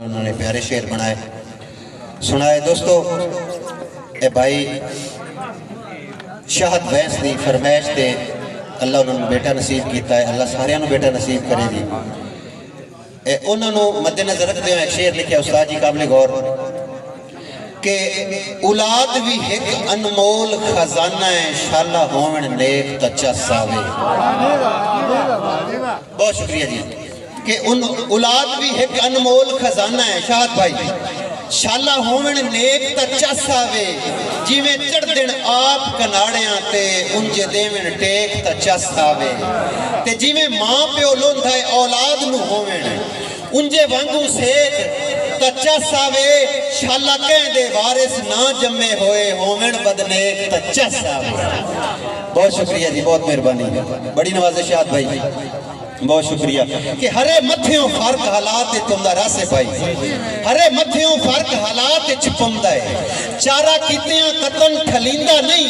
उन्होंने प्यारे शेर बनाए सुनाए। दोस्तों ए भाई शाहद वैस की फरमाइश से अल्लाह उन्होंने बेटा नसीब किया है, अल्लाह सारियां नूं बेटा नसीब करेगी। उन्होंने मद्देनजर रखते हुए एक शेर लिखा उस्ताद जी काबिल गौर कि औलाद भी एक अनमोल खजाना है, शाला होवन नेक तच्चा सावे। बहुत शुक्रिया जी कि उन औलाद भी एक अनमोल खजाना है शाहद भाई, शाला होवन नेक तच्चा सावे। जिवें चढ़ दिन आप कनाड़ियां ते उंजे देवन टेक तच्चा सावे। ते जिवें मां प्यो लोंधा है औलाद नूं होवन उंजे वांगू सेक तच्चा सावे। शाला कहंदे वारिस ना जम्मे होए होवन बदनेक तच्चा सावे। बहुत शुक्रिया जी, बहुत मेहरबानी, बड़ी नवाज़िश शाहद भाई, बहुत शुक्रिया कि हरे मथियों फर्क हालात तुमदा रासे भाई, हरे मथियों फर्क हालात पौंदा है। चारा कीतियां कतन ठलींदा नहीं,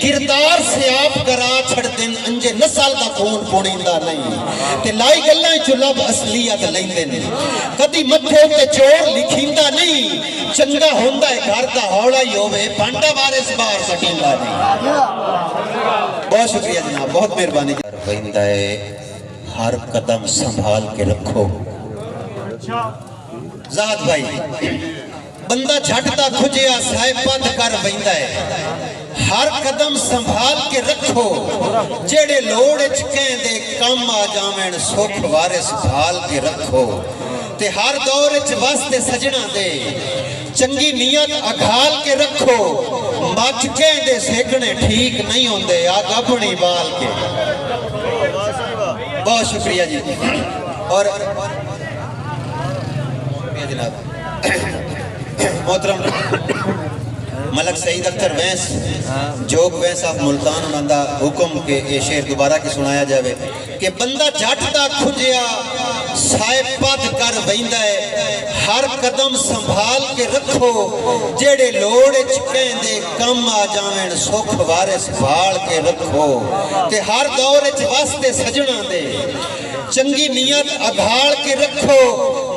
किरदार से आप करा छड़ दिन अंजे नस्ल दा खून पुणींदा नहीं। ते लाई गल्लां च लब असलियत लैंदे ने, कदी मथे ते चोर लिखींदा नहीं। चंगा होंदा है घर दा हौला ही होवे, भांडा वारिस बाहर सटींदा नहीं। बहुत शुक्रिया जनाब, बहुत मेहरबानी। वहिंदा है हर कदम संभाल के रखो। ज़ात भाई बंदा झटदा खुजिया साहिब पद कर वहिंदा है, हर कदम संभाल के रखो। जेड़े लोड़ च कहंदे कम आ जावें सुख वारिस भाल के रखो। ते हर दौर च वसते सजना दे चंगी नीयत अघाल के रखो। मच कहंदे सेकने ठीक नहीं होंदे आग अपनी बाल के। बहुत शुक्रिया जी। और जनाब मोहतरम मलक सईद अख्तर वैस जोग वैस ऑफ मुल्तान उन्होंने हुक्म के ये शेर दोबारा की सुनाया जाए कि बंदा जट दा खुजिया साहिब पद कर वहिंदा है, हर कदम संभाल के रखो। जेड़े लोड़ च कहंदे कम आ जावें सुख वारिस भाल के रखो। ते हर दौर च वसते सजना दे चंगी नीयत अघाल के रखो।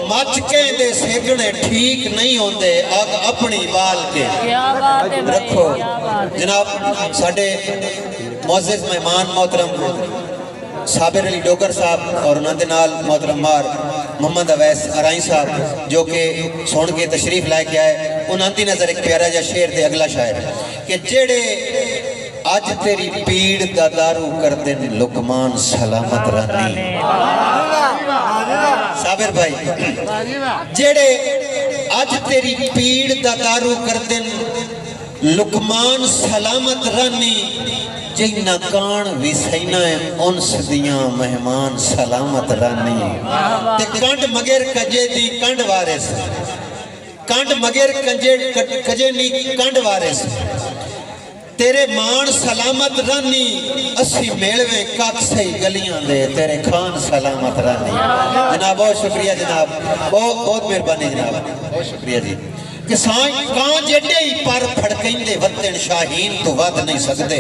मच कहंदे सेकने ठीक नहीं होंदे अग अपनी बाल के रखो। जनाब साडे मुअज़्ज़िज़ मेहमान मोहतरम साबिर अली डोगर साहब और उन्होंने नाल मोहतरम मार मोहम्मद अवैस अराई साहब जो कि सुन के तशरीफ लाए के आए, उन्होंने नजर एक प्यारा जा शेर दे अगला शायर कि जेड़े अज तेरी पीड़ दा दारू कर दिन लुकमान सलामत रानी। साबिर भाई जेड़े अज तेरी पीड़ दा दारू कर दिन लुकमान सलामत रानी। जिन्ना कान भी सैना है उनस दियां मेहमान सलामत रानी। ते कंड मगर कजे दी कंड वारिस, कंड मगर कजे नी कंड वारिस। तेरे मान सलामत रानी असी मेलवे कख सही गलियां दे तेरे खान सलामत रानी। जनाब बहुत शुक्रिया जनाब, बहुत बहुत मेहरबानी जनाब, बहुत शुक्रिया जी। कि कां जेडे ही पर फड़केंदे वतन शाहीन तो वध नहीं सकते।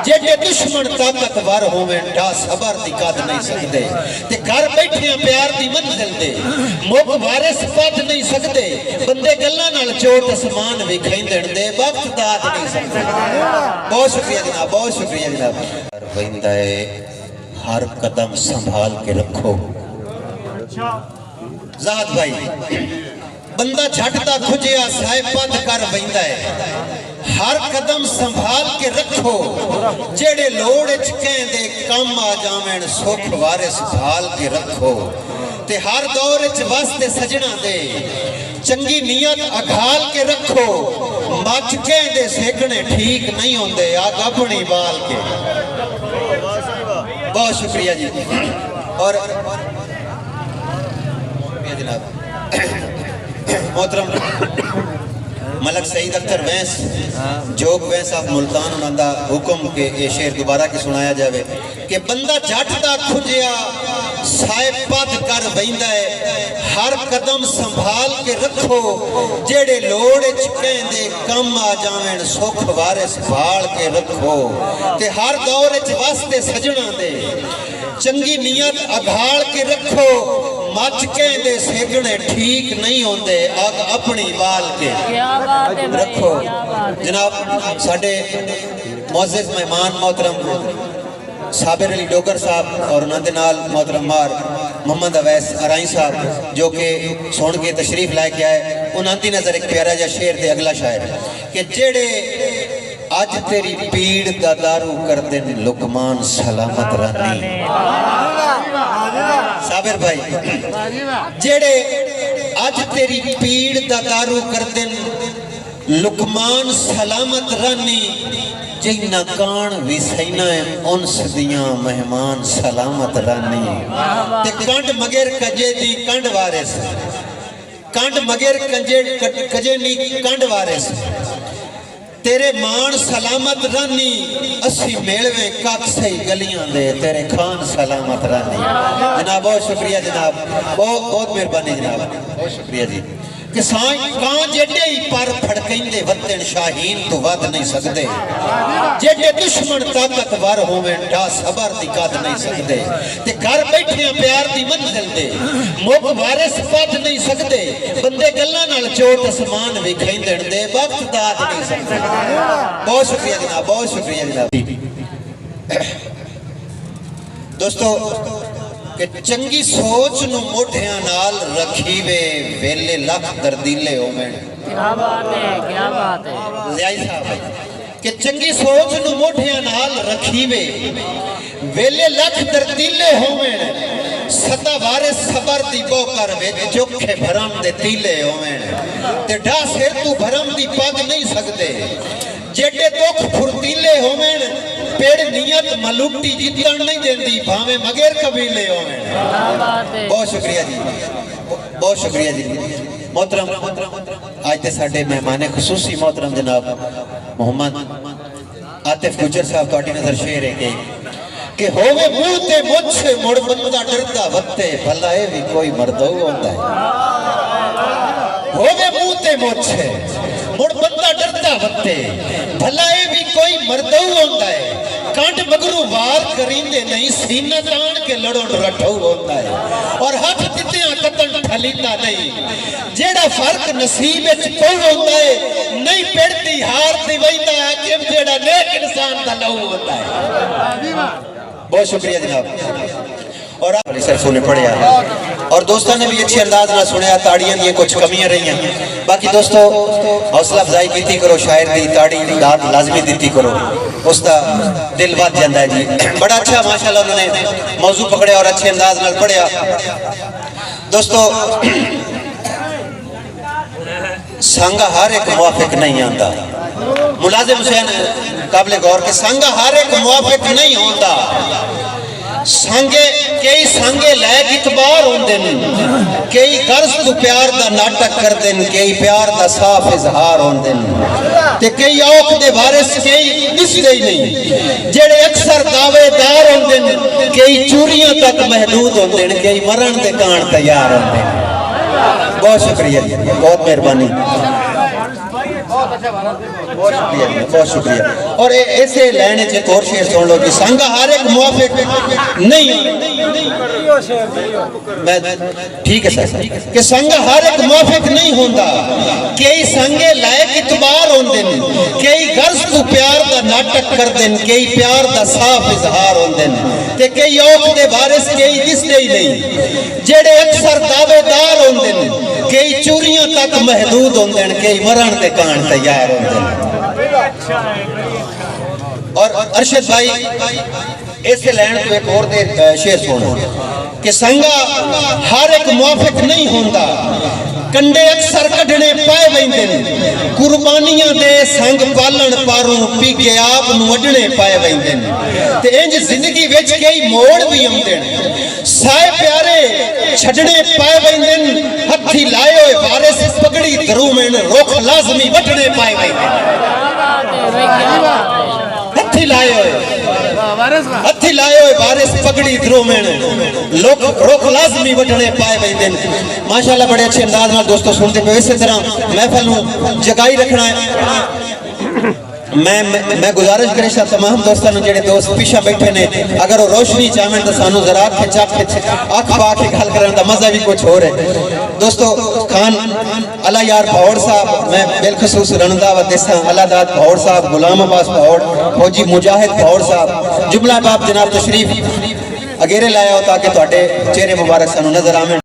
जेडे दुश्मन ताकतवर होवें डा सबर दी कद नहीं सकते। ते घर बैठे प्यार दी मंजिल दे मुख वारिस पद नहीं सकते। बंदे गल्लां नाल चोट आसमान भी खैंदण दे वक्त दाद नहीं सकते। बहुत शुक्रिया जनाब, बहुत शुक्रिया जनाब। वहिंदा है हर कदम संभाल के रखो। ज़ात भाई बंदा झटदा खुजिया साहिब पद कर वहिंदा है, हर कदम संभाल के रखो। जेड़े लोड़ च कहंदे कम आ जावें सुख वारिस भाल के रखो। ते हर दौर च वसते सजना दे चंगी नीयत अघाल के रखो। मच कहंदे सेकने ठीक नहीं होंदे आग अपनी बाल के। बहुत शुक्रिया जी। और जनाब मोहतरम मलक सईद अख्तर वैस जोग वैस ऑफ मुल्तान उन्होंने हुक्म के ये शेर दोबारा की सुनाया जाए कि बंदा जट दा खुजिया साहिब पद कर वहिंदा है, हर कदम संभाल के रखो। जेड़े लोड़ च कहंदे कम आ जावें सुख वारिस भाल के रखो। ते हर दौर च वसते सजना दे चंगी नीयत अघाल के रखो। मच के दे सेकने ठीक नहीं होंदे अग अपनी बाल के रखो। जनाब साडे मोअज़्ज़िज़ मेहमान मोहतरम साबिर अली डोगर साहब और उन्होंने नाल मोहतरम मार मोहम्मद अवैस अराई साहब जो कि सुन के तशरीफ लैके आए, उन्होंने नज़र एक प्यारा जा शेर दे अगला शायर कि जेड़े अज तेरी पीड़ दा दारू कर दिन लुकमान सलामत रानी। साबिर भाई जेड़े अज तेरी पीड़ दा दारू कर दिन लुकमान सलामत रानी, जिन्ना कान भी सैना उन सदियां मेहमान सलामत रानी। ते कंड मगेर कजे दी कंड वारिस, कंड मगेर कजे नी कंड वारिस, तेरे मान सलामत रानी। असी मेलवे कख सही गलियां दे तेरे खान सलामत रानी। जनाब बहुत शुक्रिया जनाब, बहुत बहुत मेहरबानी जनाब, बहुत शुक्रिया जी। कि कां जेडे ही पर फड़केंदे वतन शाहीन तो वध नहीं सकते, जेडे दुश्मन ताकतवर होवे ढा सबर दी कद नहीं सकते, ते घर बैठे प्यार दी मंजिल दे मुक वारिस पद नहीं सकते, बंदे गल्लां नाल चोट आसमान विखेंदे दे वक्त दाद नहीं सकते। बहुत शुक्रिया जनाब, बहुत शुक्रिया जनाब। दोस्तों कि चंगी सोच नू मोढियां नाल रखीवे वेले लख दर्दीले होवें। क्या बात है, क्या बात है। ज़ियाई साहब कि चंगी सोच नू मोढियां नाल रखीवे वेले लख दर्दीले होवें, सदा वारे सबर दी बोकर विच जोखे भरम दे तीले होवें, ते ढा सिर तू भरम दी पग नहीं सकदे, जेडे दुख फुर्तीले होवें, पेड़ नियत मलुटी जितन नहीं देंदी भावे मगेर कबीले होवें। बहुत शुक्रिया जी, बहुत शुक्रिया जी। मोहतरम आज ते साडे मेहमान खुसूसी मोहतरम जनाब मोहम्मद आतिफ गुजर साहब तुहाडी नज़र शेर है कि होवे मुंह ते मुझ मुड़ बंदा डरदा वत्ते भला ए भी कोई मर्दो होंदा है। होवे मुंह ते मुझ मुड़ बंदा डरदा वत्ते भला ए भी कोई मर्दो होंदा है, कंड मगरू वार करींदे नहीं सीना तान के लड़ो रठो होता है, और हाथ दित्तियां कतन ठलींदा नहीं, जेड़ा फर्क नसीब विच पौ होता है, नहीं पिड़दी हार दी वैंदा हाकिम जेड़ा नेक इंसान दा लहू होता है। बहुत शुक्रिया जनाब। और आप सरसों ने पढ़िया और दोस्तों ने भी अच्छे अंदाज ना सुनया, ताड़ियां दी कुछ कमियां रही। बाकी दोस्तों हौसला अफजाई कीती करो, शायर दी ताड़ी दाद लाजमी दी करो, उसका दिल बच जाता है जी। बड़ा अच्छा माशाल्लाह उन्होंने मौजू पकड़े और अच्छे अंदाज नाल पढ़िया। दोस्तों संगा हर एक मुआफिक नहीं आता, मुलाजिम हुसैन काबिल गौर के संगा हर एक मुआफिक नहीं होता, संगे कई संगे लैक इतबार होंदे ने, कई गर्ज तो प्यार दा नाटक करदे ने, कई प्यार दा साफ इजहार होंदे ने, ते कई औख दे वारिस कई दिसदे ही नहीं, जेड़े अक्सर दावेदार होंदे ने, कई चूरियां तक महदूद होंदे ने, कई मरण दे कान तैयार होंदे ने। बहुत शुक्रिया जी, बहुत मेहरबानी, बहुत शुक्रिया जी, बहुत शुक्रिया। और ऐसे लेने से और शेर सुन लो कि संगा हर एक मुआफिक नहीं, मैं ठीक है सर कि संगा हर एक मुआफिक नहीं होता, कई संगे लायक इतबार होंदे ने, कई गर्ज तो प्यार दा नाटक करदे ने, कई प्यार दा साफ इजहार होंदे ने, ते कई औख दे वारिस कई दिसदे ही नहीं, जेड़े अक्सर दावेदार होंदे ने, कई चूरियां तक महदूद होंदे ने, कई मरण दे कान तैयार होंदे ने। और अरशद भाई ऐसे लैन तो एक और दे शेर सुनो कि संगा हर एक मुआफिक नहीं होता, कंडे अक्सर कढ़ने पाए वेंदे ने, कुर्बानियां दे संग पालन पारों पी के आप नूं अडने पाए वेंदे ने, ते इंज जिंदगी विच कई मोड़ भी आउंदे ने, साए प्यारे छड़ने पाए वेंदे ने, हथी लाए होए वारिस पगड़ी धरू में रुख लाजमी वटने पाए वेंदे ने, हथी लाए होए हथी लाए हुए वारिस पगड़ी धरू में लोग रुख लाजमी वटने पाए वेंदे ने। माशाल्लाह बड़े अच्छे अंदाज नाल दोस्तों सुनते पे, इसी तरह महफिल नूं जगाई रखना है। मैं गुजारिश करे तमाम दोस्तों जेडे दोस्त पीछे बैठे ने अगर वो रोशनी चाहें तो सानू जरा अख पा के गल करने का मजा भी कुछ हो रहा है दोस्तों। खान अला यार भौड़ साहब मैं बिलखसूस रणदा व देसा अलादाद भौड़ साहब गुलाम अब्बास भौड़ फौजी मुजाहिद भौड़ साहब जुमला बाप जनाब तशरीफ अगेरे लाया हो ताकि तुहाडे चेहरे मुबारक सानू नजर आवे।